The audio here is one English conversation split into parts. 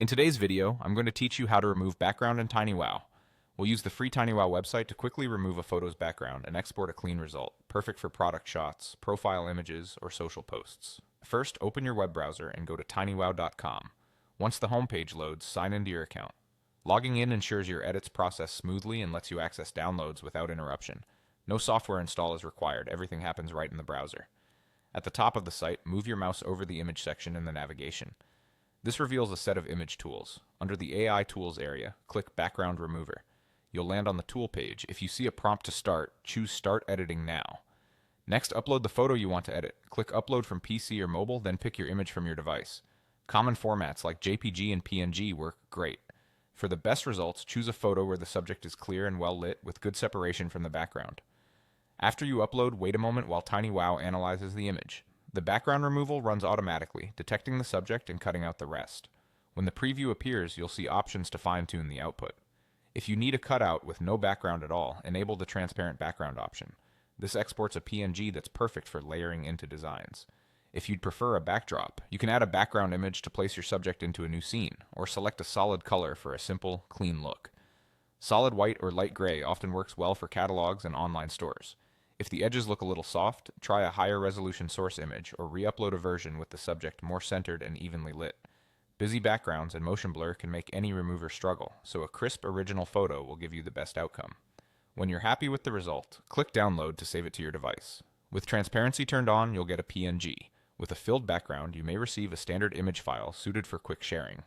In today's video, I'm going to teach you how to remove background in TinyWow. We'll use the free TinyWow website to quickly remove a photo's background and export a clean result, perfect for product shots, profile images, or social posts. First, open your web browser and go to tinywow.com. Once the homepage loads, sign into your account. Logging in ensures your edits process smoothly and lets you access downloads without interruption. No software install is required, everything happens right in the browser. At the top of the site, move your mouse over the image section in the navigation. This reveals a set of image tools. Under the AI Tools area, click Background Remover. You'll land on the Tool page. If you see a prompt to start, choose Start Editing Now. Next, upload the photo you want to edit. Click Upload from PC or mobile, then pick your image from your device. Common formats like JPG and PNG work great. For the best results, choose a photo where the subject is clear and well lit with good separation from the background. After you upload, wait a moment while TinyWow analyzes the image. The background removal runs automatically, detecting the subject and cutting out the rest. When the preview appears, you'll see options to fine-tune the output. If you need a cutout with no background at all, enable the transparent background option. This exports a PNG that's perfect for layering into designs. If you'd prefer a backdrop, you can add a background image to place your subject into a new scene, or select a solid color for a simple, clean look. Solid white or light gray often works well for catalogs and online stores. If the edges look a little soft, try a higher resolution source image or re-upload a version with the subject more centered and evenly lit. Busy backgrounds and motion blur can make any remover struggle, so a crisp original photo will give you the best outcome. When you're happy with the result, click Download to save it to your device. With transparency turned on, you'll get a PNG. With a filled background, you may receive a standard image file suited for quick sharing.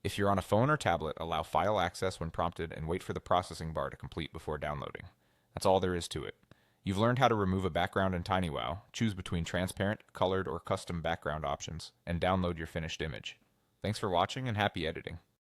If you're on a phone or tablet, allow file access when prompted and wait for the processing bar to complete before downloading. That's all there is to it. You've learned how to remove a background in TinyWow, choose between transparent, colored, or custom background options, and download your finished image. Thanks for watching and happy editing.